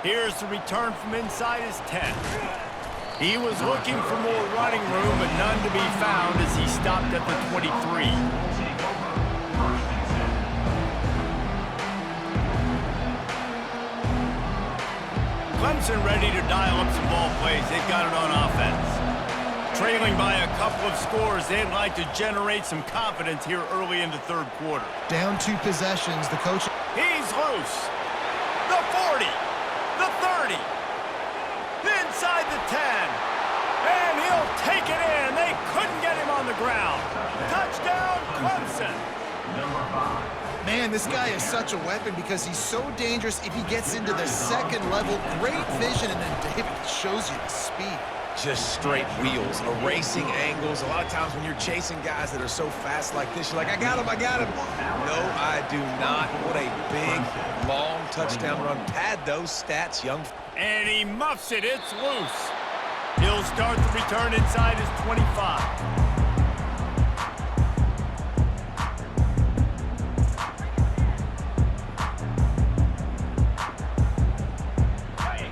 Here's the return from inside his 10. He was looking for more running room, but none to be found as he stopped at the 23. Clemson ready to dial up some ball plays. They've got it on offense. Trailing by a couple of scores, they'd like to generate some confidence here early in the third quarter. Down 2 possessions, the coach... He's loose. The 40. The 30. Inside the 10. And he'll take it in. They couldn't get him on the ground. Touchdown, Clemson. Man, this guy is such a weapon because he's so dangerous if he gets into the second level. Great vision, and then David shows you the speed. Just straight wheels, erasing angles. A lot of times when you're chasing guys that are so fast like this, you're like, I got him, I got him. No, I do not. What a big, long touchdown run. Pad those stats, young. And he muffs it. It's loose. He'll start the return inside his 25.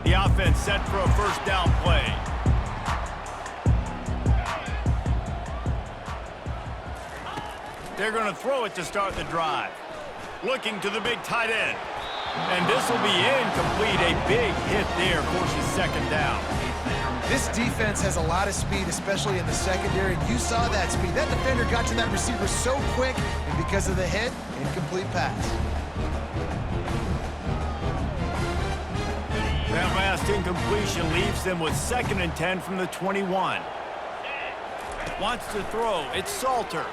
The offense set for a first down play. They're going to throw it to start the drive. Looking to the big tight end. And this will be incomplete. A big hit there forces second down. This defense has a lot of speed, especially in the secondary. You saw that speed. That defender got to that receiver so quick, and because of the hit, incomplete pass. That last incompletion leaves them with 2nd and 10 from the 21. Wants to throw. It's Salter.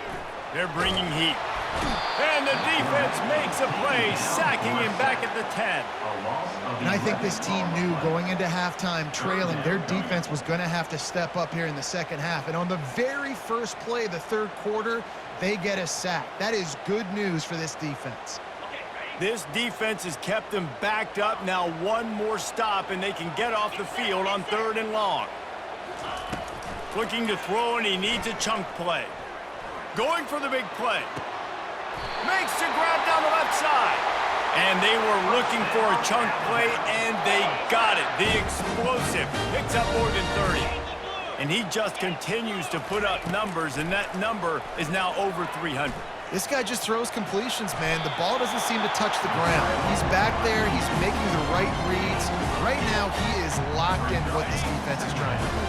They're bringing heat. And the defense makes a play, sacking him back at the 10. And I think this team knew going into halftime trailing, their defense was going to have to step up here in the second half. And on the very first play of the third quarter, they get a sack. That is good news for this defense. This defense has kept them backed up. Now one more stop, and they can get off the field on 3rd and long. Looking to throw, and he needs a chunk play. Going for the big play. Makes the grab down the left side. And they were looking for a chunk play, and they got it. The explosive picks up more than 30. And he just continues to put up numbers, and that number is now over 300. This guy just throws completions, man. The ball doesn't seem to touch the ground. He's back there. He's making the right reads. Right now, he is locked into what this defense is trying to do.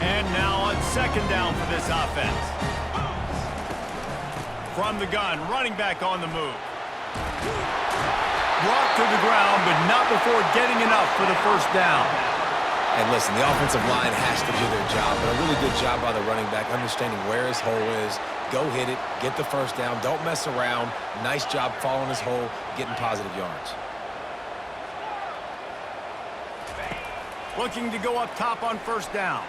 And now on 2nd down for this offense. From the gun, running back on the move. Brought to the ground, but not before getting enough for the first down. And listen, the offensive line has to do their job, but a really good job by the running back, understanding where his hole is. Go hit it, get the first down, don't mess around. Nice job following his hole, getting positive yards. Looking to go up top on first down.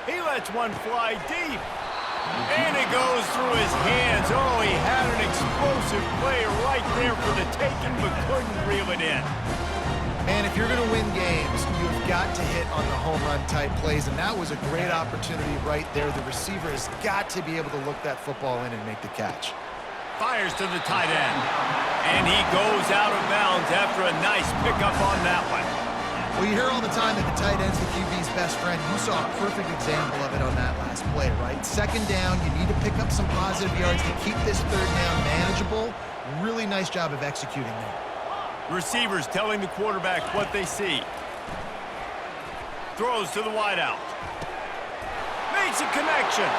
He lets one fly deep. And it goes through his hands. Oh, he had an explosive play right there for the taking, but couldn't reel it in. Man, if you're going to win games, you've got to hit on the home run type plays, and that was a great opportunity right there. The receiver has got to be able to look that football in and make the catch. Fires to the tight end. And he goes out of bounds after a nice pickup on that one. Well, you hear all the time that the tight end's the QB's best friend. You saw a perfect example of it on that last play, right? 2nd down, you need to pick up some positive yards to keep this 3rd down manageable. Really nice job of executing there. Receivers telling the quarterback what they see. Throws to the wideout. Makes a connection.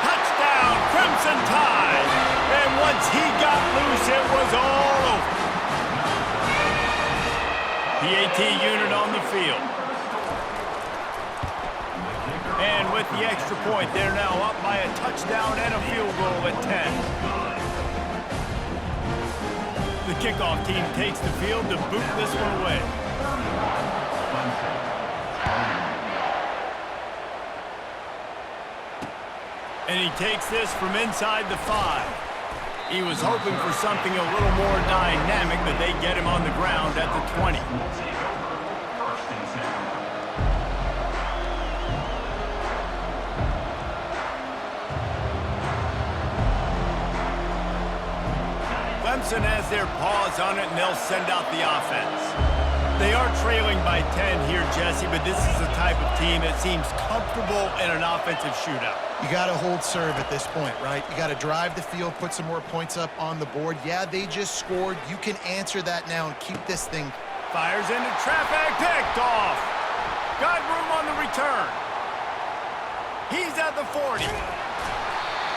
Touchdown, Crimson Tide. And once he got loose, it was all over. PAT unit on the field. And with the extra point, they're now up by a touchdown and a field goal at 10. The kickoff team takes the field to boot this one away. And he takes this from inside the 5. He was hoping for something a little more dynamic, but they get him on the ground at the 20. Clemson has their paws on it, and they'll send out the offense. They are trailing by 10 here, Jesse, but this is the type of team that seems comfortable in an offensive shootout. You got to hold serve at this point, right? You got to drive the field, put some more points up on the board. Yeah, they just scored. You can answer that now and keep this thing. Fires into traffic, picked off. Got room on the return. He's at the 40.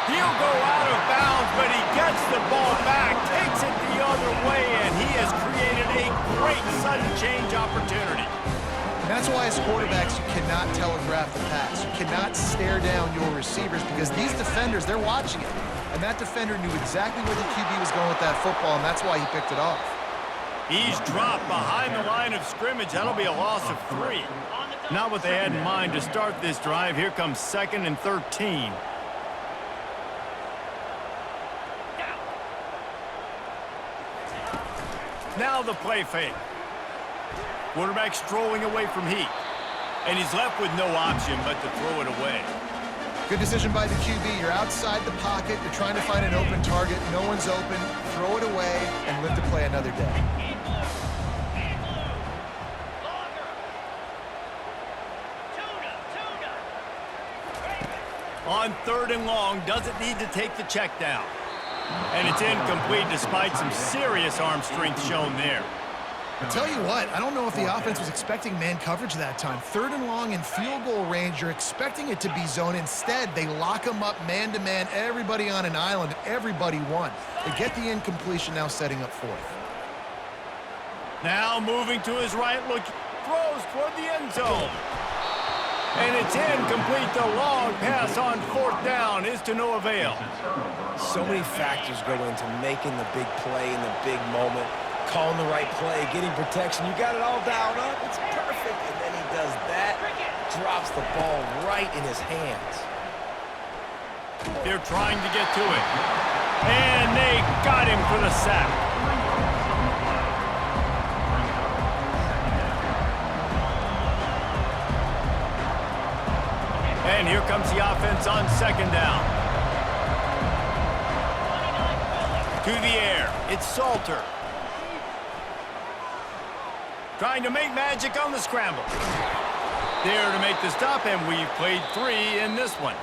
He'll go out of bounds, but he gets the ball back, takes it the other way, and he has created a great sudden change opportunity. And that's why as quarterbacks, you cannot telegraph the pass. You cannot stare down your receivers because these defenders, they're watching it. And that defender knew exactly where the QB was going with that football, and that's why he picked it off. He's dropped behind the line of scrimmage. That'll be a loss of 3. Not what they had in mind to start this drive. Here comes 2nd and 13. Now the play fake. Quarterback strolling away from Heat. And he's left with no option but to throw it away. Good decision by the QB. You're outside the pocket. You're trying to find an open target. No one's open. Throw it away and live to play another day. On 3rd and long, doesn't need to take the check down. And it's incomplete despite some serious arm strength shown there. I'll tell you what, I don't know if the offense was expecting man coverage that time. 3rd and long in field goal range, you're expecting it to be zone. Instead, they lock them up man-to-man, everybody on an island, everybody won. They get the incompletion, now setting up 4th. Now moving to his right, look, throws toward the end zone. And it's incomplete. The long pass on 4th down is to no avail. So many factors go into making the big play in the big moment. Calling the right play, getting protection. You got it all dialed up. It's perfect. And then he does that. Drops the ball right in his hands. They're trying to get to it. And they got him for the sack. And here comes the offense on 2nd down. To the air. It's Salter. Trying to make magic on the scramble. There to make the stop, and we've played 3 in this one.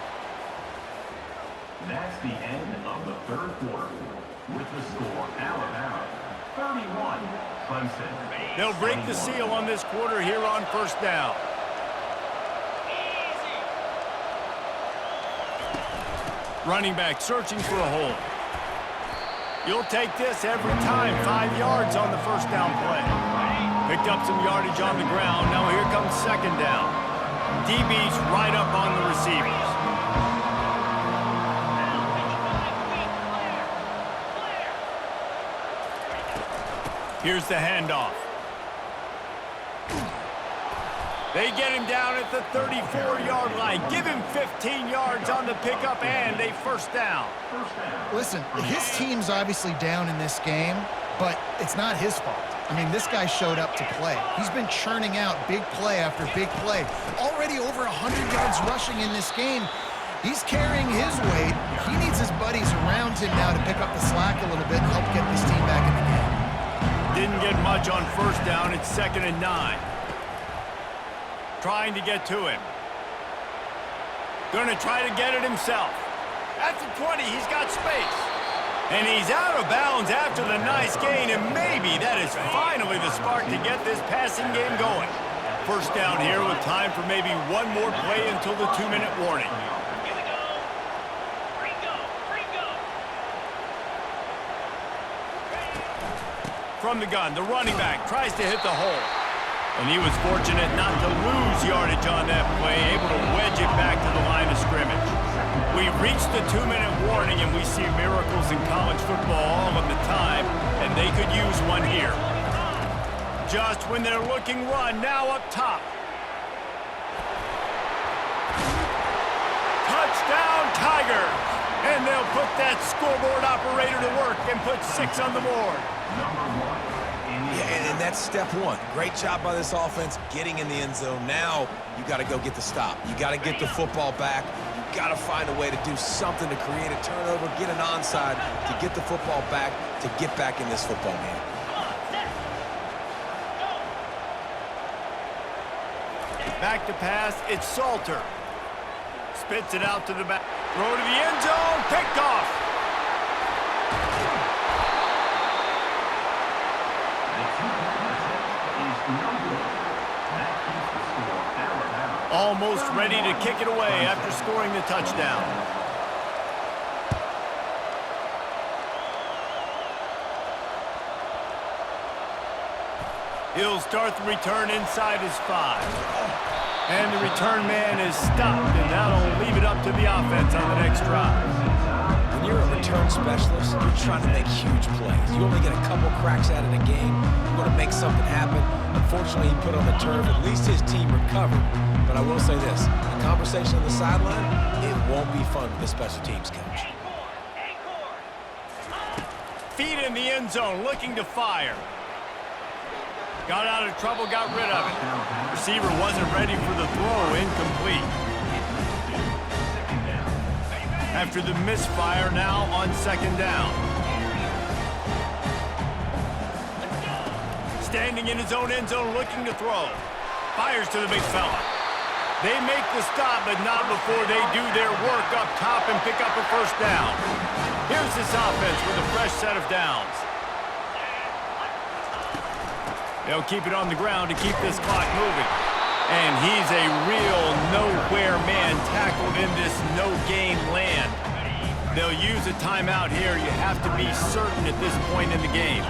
That's the end of the 3rd quarter. With the score, Alabama 31, Clemson. They'll break the seal on this quarter here on 1st down. Running back searching for a hole. You'll take this every time. 5 yards on the 1st down play. Picked up some yardage on the ground. Now here comes 2nd down. DB's right up on the receivers. Here's the handoff. They get him down at the 34-yard line. Give him 15 yards on the pickup and a 1st down. Listen, his team's obviously down in this game, but it's not his fault. I mean, this guy showed up to play. He's been churning out big play after big play. Already over 100 yards rushing in this game. He's carrying his weight. He needs his buddies around him now to pick up the slack a little bit and help get this team back in the game. Didn't get much on 1st down. It's 2nd and 9. Trying to get to him. Gonna try to get it himself. At the 20, he's got space. And he's out of bounds after the nice gain, and maybe that is finally the spark to get this passing game going. 1st down here with time for maybe one more play until the 2-minute warning. From the gun, the running back tries to hit the hole. And he was fortunate not to lose yardage on that play, able to wedge it back to the line of scrimmage. We've reached the 2-minute warning, and we see miracles in college football all of the time, and they could use one here. Just when they're looking run, now up top. Touchdown, Tigers! And they'll put that scoreboard operator to work and put 6 on the board. Yeah, and that's step 1. Great job by this offense getting in the end zone. Now you got to go get the stop. You got to get the football back. You got to find a way to do something to create a turnover, get an onside, to get the football back, to get back in this football game. Back to pass, it's Salter. Spits it out to the back. Throw to the end zone, picked off. The two-point attempt is no good. That keeps the score Alabama. Almost ready to kick it away after scoring the touchdown. He'll start the return inside his 5. And the return man is stopped, and that'll leave it up to the offense on the next drive. When you're a return specialist, you're trying to make huge plays. You only get a couple cracks at it a game. You want to make something happen. Unfortunately, he put on the turf. At least his team recovered. But I will say this, the conversation on the sideline, it won't be fun with the special teams coach. Feet in the end zone, looking to fire. Got out of trouble, got rid of it. Receiver wasn't ready for the throw, incomplete. After the misfire, now on second down. Standing in his own end zone, looking to throw. Fires to the big fella. They make the stop, but not before they do their work up top and pick up a first down. Here's this offense with a fresh set of downs. They'll keep it on the ground to keep this clock moving. And he's a real nowhere man tackled in this no-gain land. They'll use a timeout here. You have to be certain at this point in the game.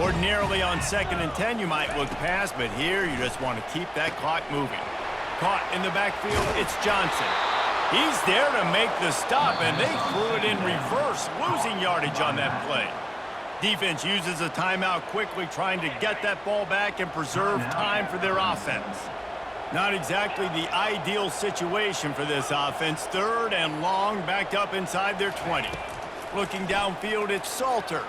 Ordinarily on 2nd and 10, you might look past, but here you just want to keep that clock moving. Caught in the backfield, it's Johnson. He's there to make the stop, and they threw it in reverse, losing yardage on that play. Defense uses a timeout quickly, trying to get that ball back and preserve time for their offense. Not exactly the ideal situation for this offense. 3rd and long, backed up inside their 20. Looking downfield, it's Salter.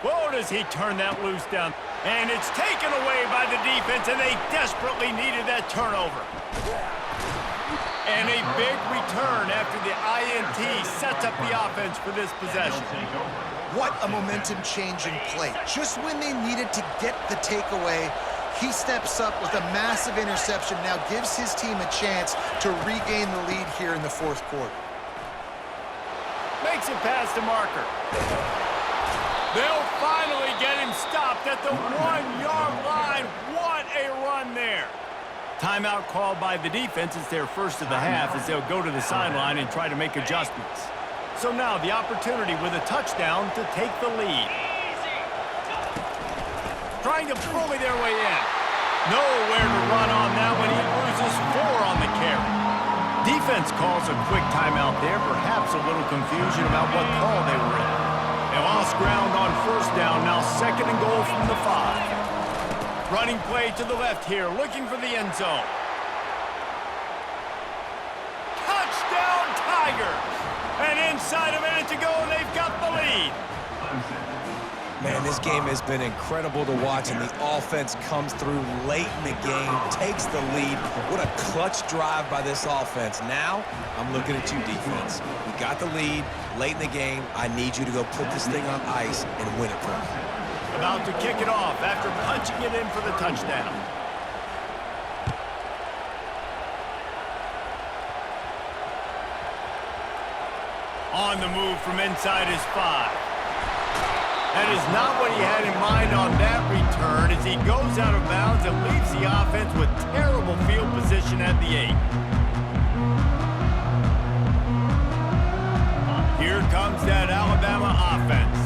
Whoa, does he turn that loose down? And it's taken away by the defense, and they desperately needed that turnover. And a big return after the INT sets up the offense for this possession. What a momentum-changing play. Just when they needed to get the takeaway, he steps up with a massive interception, now gives his team a chance to regain the lead here in the 4th quarter. Makes it past the marker. They'll finally get him stopped at the 1-yard line. What a run there. Timeout called by the defense. It's their first of the half as they'll go to the sideline and try to make adjustments. So now the opportunity with a touchdown to take the lead. Trying to bully their way in. Nowhere to run on that when he loses 4 on the carry. Defense calls a quick timeout there. Perhaps a little confusion about what call they were in. They lost ground on 1st down. Now 2nd and goal from the 5. Running play to the left here, looking for the end zone. Touchdown Tigers! And inside a minute to go, and they've got the lead. Man, this game has been incredible to watch, and the offense comes through late in the game, takes the lead. What a clutch drive by this offense. Now, I'm looking at you, defense. We got the lead late in the game. I need you to go put this thing on ice and win it for me. About to kick it off after punching it in for the touchdown. On the move from inside his 5. That is not what he had in mind on that return as he goes out of bounds and leaves the offense with terrible field position at the 8. Here comes that Alabama offense.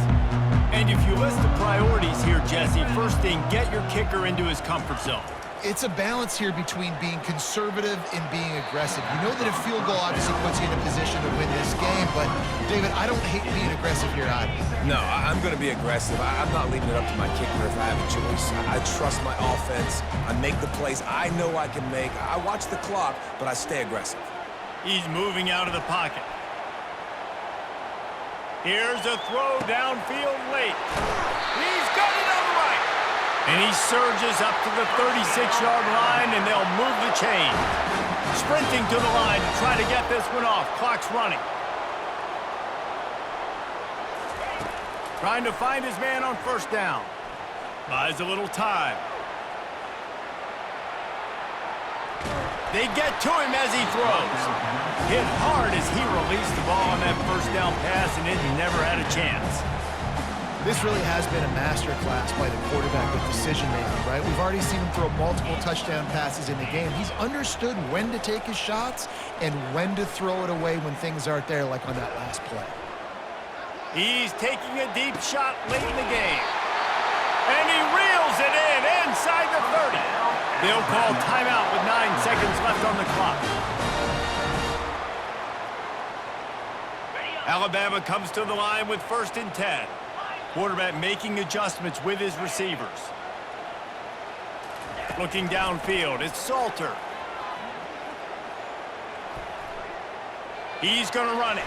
And if you list the priorities here, Jesse, first thing, get your kicker into his comfort zone. It's a balance here between being conservative and being aggressive. You know that a field goal obviously puts you in a position to win this game, but, David, I don't hate being aggressive here either. No, I'm going to be aggressive. I'm not leaving it up to my kicker if I have a choice. I trust my offense. I make the plays I know I can make. I watch the clock, but I stay aggressive. He's moving out of the pocket. Here's a throw downfield late. He's got it on the right. And he surges up to the 36-yard line, and they'll move the chain. Sprinting to the line to try to get this one off. Clock's running. Trying to find his man on 1st down. Buys a little time. They get to him as he throws. Hit hard as he released the ball on that first down pass, and it never had a chance. This really has been a masterclass by the quarterback with decision-making, right? We've already seen him throw multiple touchdown passes in the game. He's understood when to take his shots and when to throw it away when things aren't there, like on that last play. He's taking a deep shot late in the game. And he reels it in inside the 30. They'll call timeout with 9 seconds left on the clock. Alabama comes to the line with 1st and 10. Quarterback making adjustments with his receivers. Looking downfield, it's Salter. He's going to run it.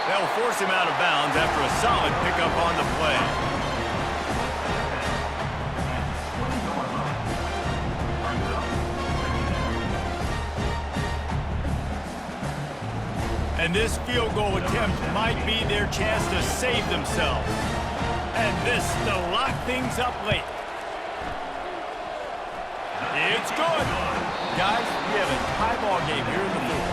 They'll force him out of bounds after a solid pickup on the play. And this field goal attempt might be their chance to save themselves. And this to lock things up late. It's good. Guys, we have a tie ball game here in the fourth.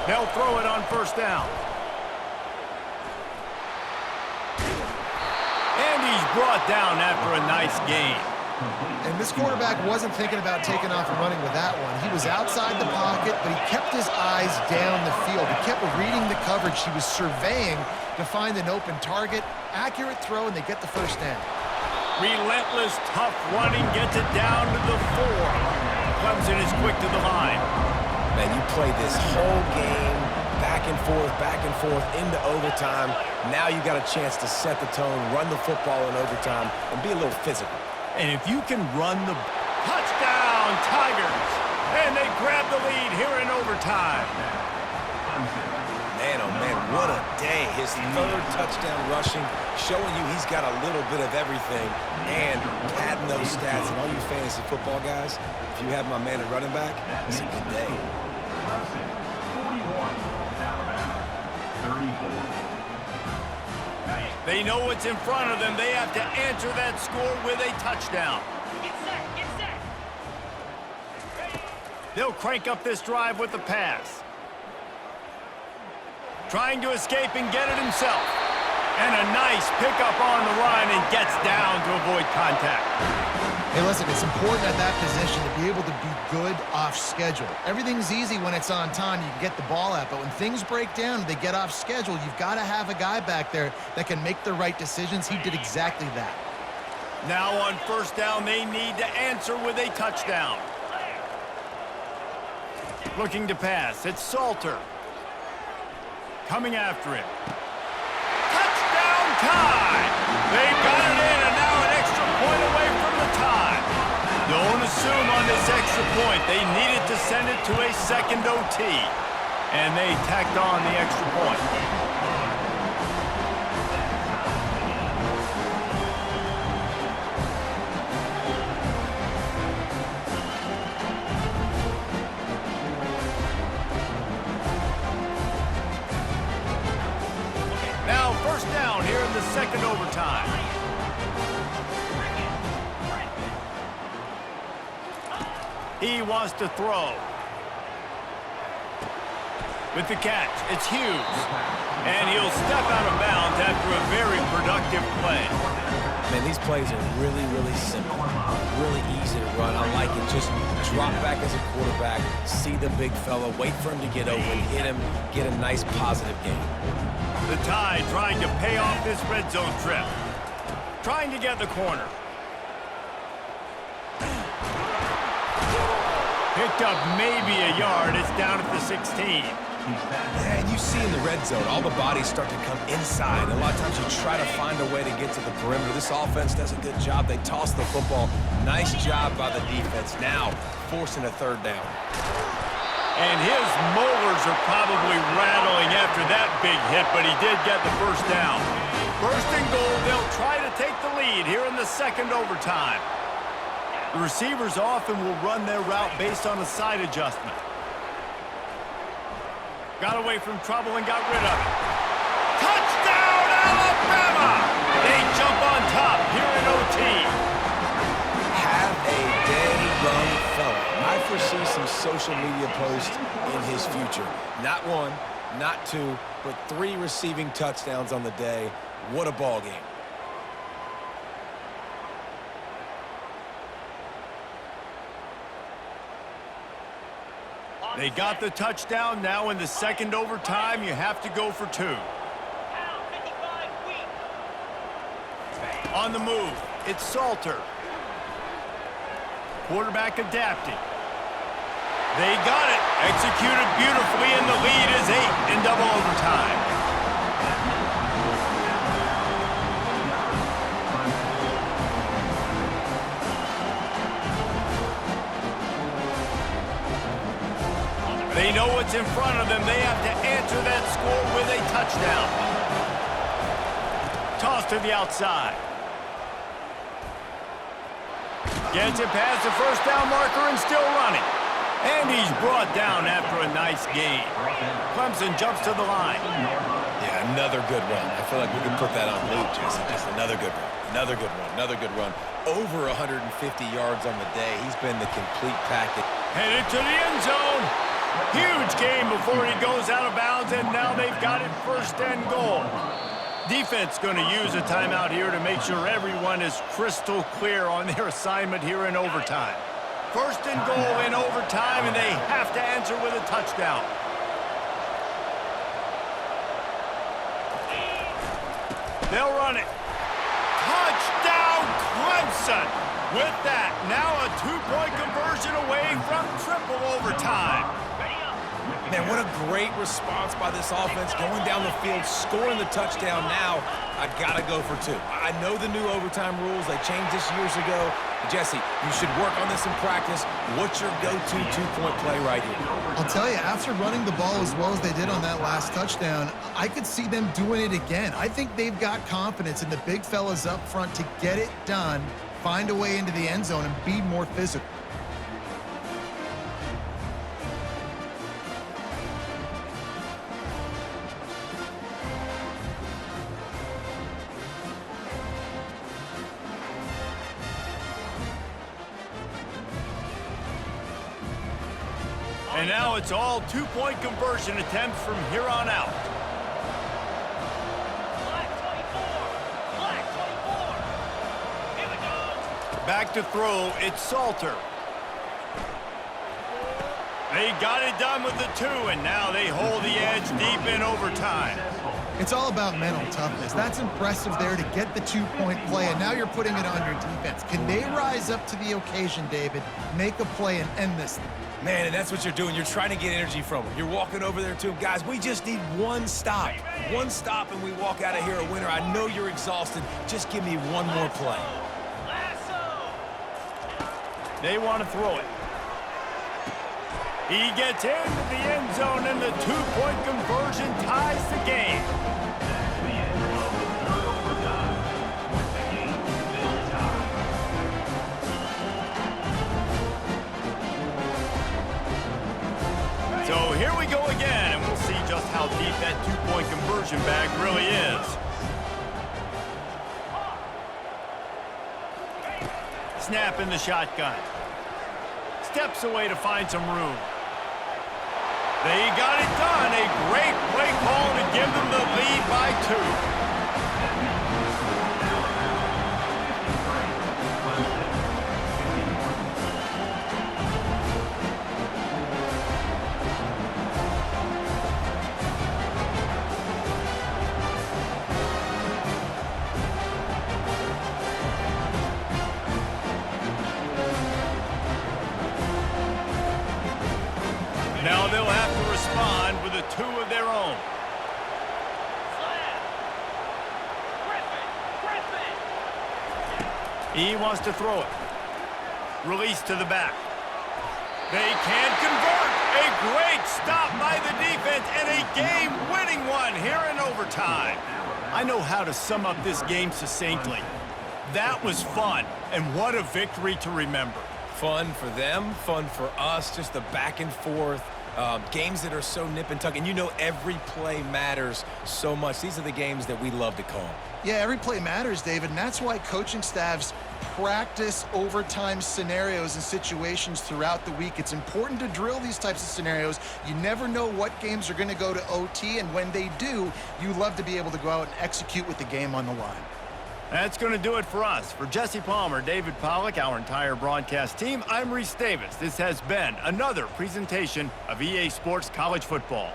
They'll throw it on 1st down. And he's brought down after a nice gain. And this quarterback wasn't thinking about taking off and running with that one. He was outside the pocket, but he kept his eyes down the field. He kept reading the coverage. He was surveying to find an open target. Accurate throw, and they get the 1st down. Relentless, tough running gets it down to the 4. Clemson is quick to the line. Man, you play this whole game back and forth into overtime. Now you got a chance to set the tone, run the football in overtime, and be a little physical. And if you can run the touchdown, Tigers, and they grab the lead here in overtime. Man, oh man, what a day. His 3rd touchdown rushing, showing you he's got a little bit of everything, and padding those stats. And all you fantasy football guys, if you have my man at running back, it's a good day. 41, Alabama, 34. They know what's in front of them. They have to answer that score with a touchdown. Get set, get set. They'll crank up this drive with the pass. Trying to escape and get it himself. And a nice pickup on the run and gets down to avoid contact. Hey, listen, it's important at that position to be able to be good off schedule. Everything's easy when it's on time. You can get the ball out. But when things break down, they get off schedule, you've got to have a guy back there that can make the right decisions. He did exactly that. Now on 1st down, they need to answer with a touchdown. Looking to pass. It's Salter. Coming after him. Touchdown tie! They got it in, and now an extra point away from the tie. Don't assume on this extra point. They needed to send it to a 2nd OT. And they tacked on the extra point. Now 1st down here in the 2nd overtime. He wants to throw. With the catch, it's Hughes. And he'll step out of bounds after a very productive play. Man, these plays are really, really simple. Really easy to run. I like it. Just drop back as a quarterback, see the big fella, wait for him to get open, hit him, get a nice positive gain. The Tide trying to pay off this red zone trip. Trying to get the corner. Picked up maybe a yard. It's down at the 16. And you see in the red zone, all the bodies start to come inside. A lot of times you try to find a way to get to the perimeter. This offense does a good job. They toss the football. Nice job by the defense. Now forcing a 3rd down. And his molars are probably rattling after that big hit, but he did get the first down. First and goal, they'll try to take the lead here in the second overtime. The receivers often will run their route based on a side adjustment. Got away from trouble and got rid of it. Touchdown, Alabama! They jump on top here in OT. Have a day young fella. I foresee some social media posts in his future. Not one, not two, but 3 receiving touchdowns on the day. What a ball game. They got the touchdown. Now in the second overtime, you have to go for 2. On the move, it's Salter. Quarterback adapting. They got it. Executed beautifully, and the lead is 8 in double overtime. They know what's in front of them. They have to answer that score with a touchdown. Toss to the outside. Gets it past the first down marker and still running. And he's brought down after a nice gain. Clemson jumps to the line. Yeah, another good run. I feel like we can put that on loop, Jesse. Just another good run. Another good run. Another good run. Over 150 yards on the day. He's been the complete package. Headed to the end zone. Huge gain before he goes out of bounds, and now they've got it first and goal. Defense going to use a timeout here to make sure everyone is crystal clear on their assignment here in overtime. First and goal in overtime, and they have to answer with a touchdown. They'll run it. Touchdown, Clemson! With that, now a 2-point conversion away from triple overtime. Man, what a great response by this offense, going down the field, scoring the touchdown. Now, I gotta go for 2. I know the new overtime rules, they changed this years ago. Jesse, you should work on this in practice. What's your go-to 2-point play right here? I'll tell you, after running the ball as well as they did on that last touchdown, I could see them doing it again. I think they've got confidence in the big fellas up front to get it done, find a way into the end zone, and be more physical. And now it's all 2-point conversion attempts from here on out. Back to throw, it's Salter. They got it done with the 2, and now they hold the edge deep in overtime. It's all about mental toughness. That's impressive there to get the 2-point play, and now you're putting it on your defense. Can they rise up to the occasion, David, make a play and end this thing? Man, and that's what you're doing. You're trying to get energy from them. You're walking over there to them. Guys, we just need one stop. One stop, and we walk out of here a winner. I know you're exhausted. Just give me one more play. They want to throw it. He gets into the end zone, and the 2-point conversion ties the game. So here we go again, and we'll see just how deep that 2-point conversion bag really is. Snap in the shotgun. Steps away to find some room. They got it done. A great play call to give them the lead by 2. Now they'll have to respond with a 2 of their own. He wants to throw it. Release to the back. They can't convert, A great stop by the defense and a game-winning one here in overtime. I know how to sum up this game succinctly. That was fun, and what a victory to remember. Fun for them, fun for us, just the back and forth. Games that are so nip and tuck, and you know every play matters so much. These are the games that we love to call. Yeah, every play matters, David, and that's why coaching staffs practice overtime scenarios and situations throughout the week. It's important to drill these types of scenarios. You never know what games are going to go to OT, and when they do, you love to be able to go out and execute with the game on the line. That's going to do it for us. For Jesse Palmer, David Pollack, our entire broadcast team, I'm Reese Davis. This has been another presentation of EA Sports College Football.